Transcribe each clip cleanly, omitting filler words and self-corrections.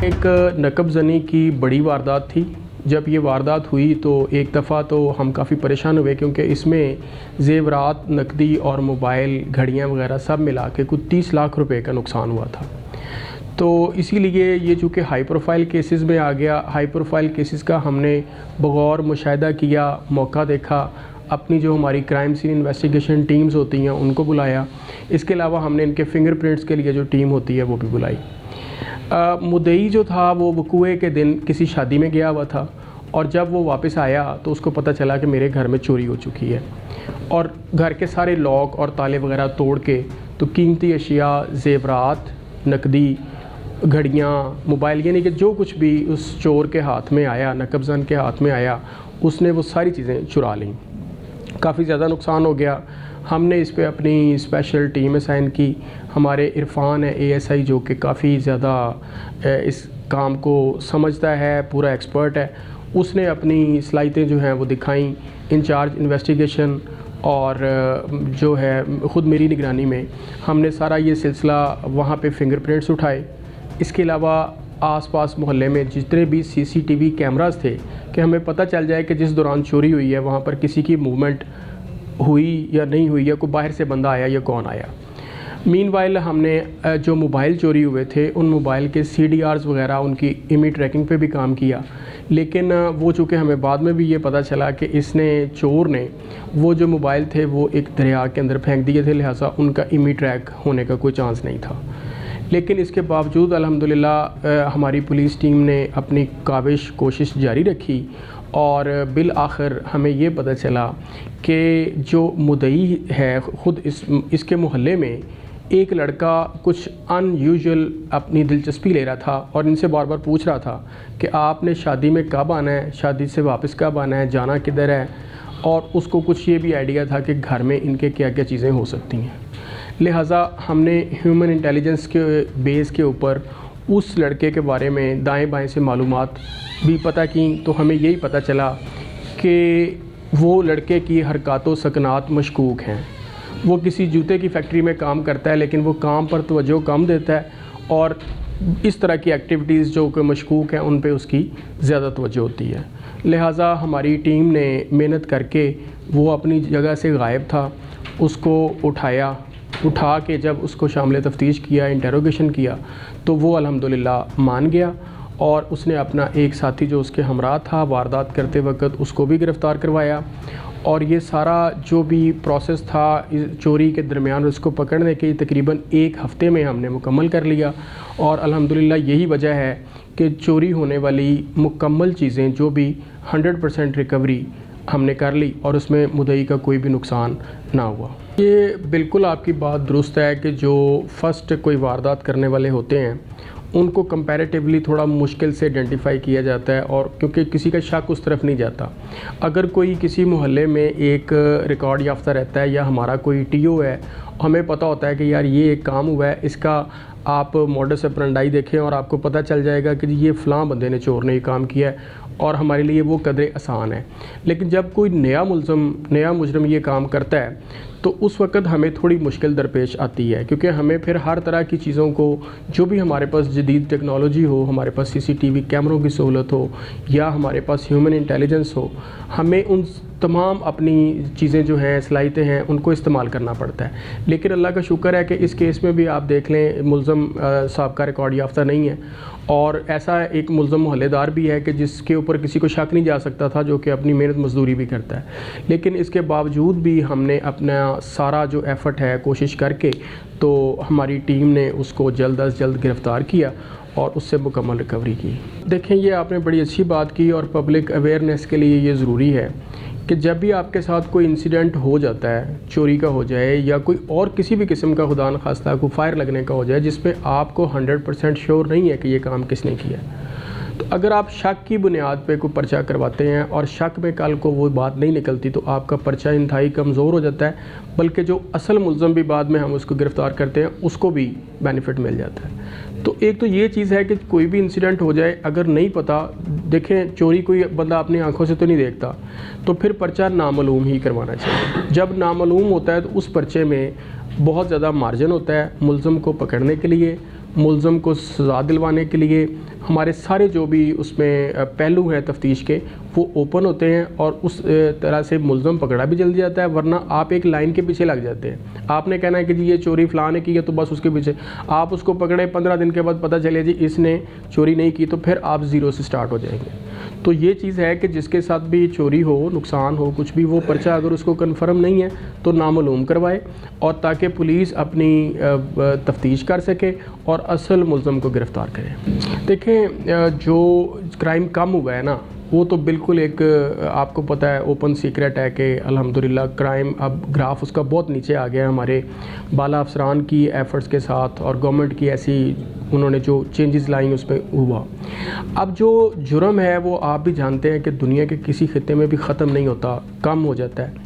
ایک نقب زنی کی بڑی واردات تھی. جب یہ واردات ہوئی تو ایک دفعہ تو ہم کافی پریشان ہوئے کیونکہ اس میں زیورات، نقدی اور موبائل، گھڑیاں وغیرہ سب ملا کے کچھ 30 لاکھ روپے کا نقصان ہوا تھا. تو اسی لیے یہ چونکہ ہائی پروفائل کیسز میں آ گیا، ہائی پروفائل کیسز کا ہم نے بغور مشاہدہ کیا، موقع دیکھا، اپنی جو ہماری کرائم سین انویسٹیگیشن ٹیمز ہوتی ہیں ان کو بلایا. اس کے علاوہ ہم نے ان کے فنگر پرنٹس کے لیے جو ٹیم ہوتی ہے وہ بھی بلائی. مدعی جو تھا وہ وقوع کے دن کسی شادی میں گیا ہوا تھا، اور جب وہ واپس آیا تو اس کو پتہ چلا کہ میرے گھر میں چوری ہو چکی ہے، اور گھر کے سارے لاک اور تالے وغیرہ توڑ کے تو قیمتی اشیاء، زیورات، نقدی، گھڑیاں، موبائل، یعنی کہ جو کچھ بھی اس چور کے ہاتھ میں آیا، نقب زن کے ہاتھ میں آیا، اس نے وہ ساری چیزیں چرا لیں. کافی زیادہ نقصان ہو گیا. ہم نے اس پہ اپنی اسپیشل ٹیم اسائن کی. ہمارے عرفان ہے ASI جو کہ کافی زیادہ اس کام کو سمجھتا ہے، پورا ایکسپرٹ ہے. اس نے اپنی صلاحیتیں جو ہیں وہ دکھائیں انچارج انویسٹیگیشن، اور جو ہے خود میری نگرانی میں ہم نے سارا یہ سلسلہ وہاں پہ فنگر پرنٹس اٹھائے. اس کے علاوہ آس پاس محلے میں جتنے بھی CCTV کیمراز تھے کہ ہمیں پتہ چل جائے کہ جس دوران چوری ہوئی ہے وہاں پر کسی کی موومنٹ ہوئی یا نہیں ہوئی، یا کوئی باہر سے بندہ آیا یا کون آیا. مین وائل ہم نے جو موبائل چوری ہوئے تھے ان موبائل کے CDRs وغیرہ ان کی ایمی ٹریکنگ پہ بھی کام کیا. لیکن وہ چونکہ ہمیں بعد میں بھی یہ پتہ چلا کہ اس نے، چور نے، وہ جو موبائل تھے وہ ایک دریا کے اندر پھینک دیے تھے، لہٰذا ان کا ایمی ٹریک ہونے کا کوئی چانس نہیں تھا. لیکن اس کے باوجود الحمدللہ ہماری پولیس ٹیم نے اپنی کوشش جاری رکھی، اور بالآخر ہمیں یہ پتہ چلا کہ جو مدعی ہے خود اس کے محلے میں ایک لڑکا کچھ ان یوزول اپنی دلچسپی لے رہا تھا، اور ان سے بار بار پوچھ رہا تھا کہ آپ نے شادی میں کب آنا ہے، شادی سے واپس کب آنا ہے، جانا کدھر ہے. اور اس کو کچھ یہ بھی آئیڈیا تھا کہ گھر میں ان کے کیا کیا چیزیں ہو سکتی ہیں. لہٰذا ہم نے ہیومن انٹیلیجنس کے بیس کے اوپر اس لڑکے کے بارے میں دائیں بائیں سے معلومات بھی پتہ کیں، تو ہمیں یہی پتہ چلا کہ وہ لڑکے کی حرکات و سکنات مشکوک ہیں. وہ کسی جوتے کی فیکٹری میں کام کرتا ہے، لیکن وہ کام پر توجہ کم دیتا ہے، اور اس طرح کی ایکٹیویٹیز جو کہ مشکوک ہیں ان پہ اس کی زیادہ توجہ ہوتی ہے. لہٰذا ہماری ٹیم نے محنت کر کے، وہ اپنی جگہ سے غائب تھا، اس کو اٹھا کے جب اس کو شامل تفتیش کیا، انٹیروگیشن کیا، تو وہ الحمدللہ مان گیا. اور اس نے اپنا ایک ساتھی جو اس کے ہمراہ تھا واردات کرتے وقت، اس کو بھی گرفتار کروایا. اور یہ سارا جو بھی پروسیس تھا چوری کے درمیان اس کو پکڑنے کے تقریباً 1 ہفتے میں ہم نے مکمل کر لیا. اور الحمدللہ یہی وجہ ہے کہ چوری ہونے والی مکمل چیزیں جو بھی 100% ریکوری ہم نے کر لی، اور اس میں مدعی کا کوئی بھی نقصان نہ ہوا. یہ بالکل آپ کی بات درست ہے کہ جو فرسٹ کوئی واردات کرنے والے ہوتے ہیں ان کو کمپیریٹیولی تھوڑا مشکل سے آئیڈینٹیفائی کیا جاتا ہے، اور کیونکہ کسی کا شک اس طرف نہیں جاتا. اگر کوئی کسی محلے میں ایک ریکارڈ یافتہ رہتا ہے، یا ہمارا کوئی TO ہے، ہمیں پتہ ہوتا ہے کہ یار یہ ایک کام ہوا ہے، اس کا آپ موڈس آپرینڈائی دیکھیں اور آپ کو پتہ چل جائے گا کہ یہ فلاں بندے نے، چور نے یہ کام کیا ہے، اور ہمارے لیے وہ قدر آسان ہے. لیکن جب کوئی نیا مجرم یہ کام کرتا ہے تو اس وقت ہمیں تھوڑی مشکل درپیش آتی ہے، کیونکہ ہمیں پھر ہر طرح کی چیزوں کو، جو بھی ہمارے پاس جدید ٹیکنالوجی ہو، ہمارے پاس CCTV کیمروں کی سہولت ہو، یا ہمارے پاس ہیومن انٹیلیجنس ہو، ہمیں ان تمام اپنی چیزیں جو ہیں، صلاحیتیں ہیں، ان کو استعمال کرنا پڑتا ہے. لیکن اللہ کا شکر ہے کہ اس کیس میں بھی آپ دیکھ لیں ملزم سابقہ ریکارڈ یافتہ نہیں ہے، اور ایسا ایک ملزم محلے دار بھی ہے کہ جس کے اوپر کسی کو شک نہیں جا سکتا تھا، جو کہ اپنی محنت مزدوری بھی کرتا ہے. لیکن اس کے باوجود بھی ہم نے اپنا سارا جو ایفرٹ ہے کوشش کر کے، تو ہماری ٹیم نے اس کو جلد از جلد گرفتار کیا اور اس سے مکمل ریکوری کی. دیکھیں، یہ آپ نے بڑی اچھی بات کی، اور پبلک اویئرنیس کے لیے یہ ضروری ہے کہ جب بھی آپ کے ساتھ کوئی انسیڈنٹ ہو جاتا ہے، چوری کا ہو جائے یا کوئی اور کسی بھی قسم کا خدا نخواستہ کوئی فائر لگنے کا ہو جائے، جس میں آپ کو 100% شیور نہیں ہے کہ یہ کام کس نے کیا ہے، تو اگر آپ شک کی بنیاد پہ کوئی پرچہ کرواتے ہیں اور شک میں کل کو وہ بات نہیں نکلتی، تو آپ کا پرچہ انتہائی کمزور ہو جاتا ہے، بلکہ جو اصل ملزم بھی بعد میں ہم اس کو گرفتار کرتے ہیں اس کو بھی بینیفٹ مل جاتا ہے. تو ایک تو یہ چیز ہے کہ کوئی بھی انسیڈنٹ ہو جائے، اگر نہیں پتہ، دیکھیں چوری کوئی بندہ اپنی آنکھوں سے تو نہیں دیکھتا، تو پھر پرچہ نامعلوم ہی کروانا چاہیے. جب نامعلوم ہوتا ہے تو اس پرچے میں بہت زیادہ مارجن ہوتا ہے ملزم کو پکڑنے کے لیے، ملزم کو سزا دلوانے کے لیے ہمارے سارے جو بھی اس میں پہلو ہیں تفتیش کے وہ اوپن ہوتے ہیں، اور اس طرح سے ملزم پکڑا بھی جلدی جاتا ہے، ورنہ آپ ایک لائن کے پیچھے لگ جاتے ہیں۔ آپ نے کہنا ہے کہ جی یہ چوری فلاں نے کی ہے تو بس اس کے پیچھے آپ اس کو پکڑے، 15 دن کے بعد پتہ چلے جی اس نے چوری نہیں کی، تو پھر آپ زیرو سے سٹارٹ ہو جائیں گے۔ تو یہ چیز ہے کہ جس کے ساتھ بھی چوری ہو، نقصان ہو، کچھ بھی، وہ پرچہ اگر اس کو کنفرم نہیں ہے تو نامعلوم کروائے، اور تاکہ پولیس اپنی تفتیش کر سکے اور اصل ملزم کو گرفتار کرے۔ دیکھیں جو کرائم کم ہوا ہے نا، وہ تو بالکل ایک آپ کو پتہ ہے اوپن سیکرٹ ہے کہ الحمدللہ کرائم اب گراف اس کا بہت نیچے آ گیا ہے، ہمارے بالا افسران کی ایفرٹس کے ساتھ اور گورنمنٹ کی ایسی انہوں نے جو چینجز لائیں اس پہ ہوا۔ اب جو جرم ہے وہ آپ بھی جانتے ہیں کہ دنیا کے کسی خطے میں بھی ختم نہیں ہوتا، کم ہو جاتا ہے۔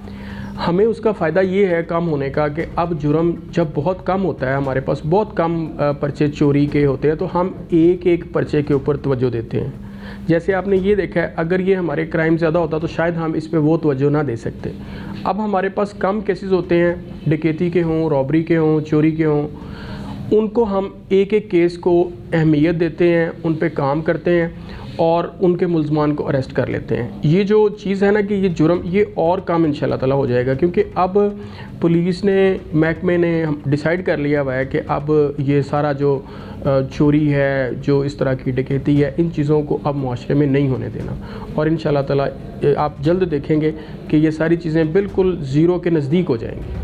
ہمیں اس کا فائدہ یہ ہے کم ہونے کا کہ اب جرم جب بہت کم ہوتا ہے، ہمارے پاس بہت کم پرچے چوری کے ہوتے ہیں، تو ہم ایک ایک پرچے کے اوپر توجہ دیتے ہیں۔ جیسے آپ نے یہ دیکھا ہے، اگر یہ ہمارے کرائم زیادہ ہوتا تو شاید ہم اس پہ وہ توجہ نہ دے سکتے۔ اب ہمارے پاس کم کیسز ہوتے ہیں، ڈکیتی کے ہوں، رابری کے ہوں، چوری کے ہوں، ان کو ہم ایک ایک کیس کو اہمیت دیتے ہیں، ان پہ کام کرتے ہیں اور ان کے ملزمان کو اریسٹ کر لیتے ہیں۔ یہ جو چیز ہے نا کہ یہ جرم یہ اور کم انشاءاللہ تعالیٰ ہو جائے گا، کیونکہ اب پولیس نے، محکمے نے ڈیسائیڈ کر لیا ہوا ہے کہ اب یہ سارا جو چوری ہے، جو اس طرح کی ڈکیتی ہے، ان چیزوں کو اب معاشرے میں نہیں ہونے دینا، اور انشاءاللہ تعالیٰ آپ جلد دیکھیں گے کہ یہ ساری چیزیں بالکل زیرو کے نزدیک ہو جائیں گی۔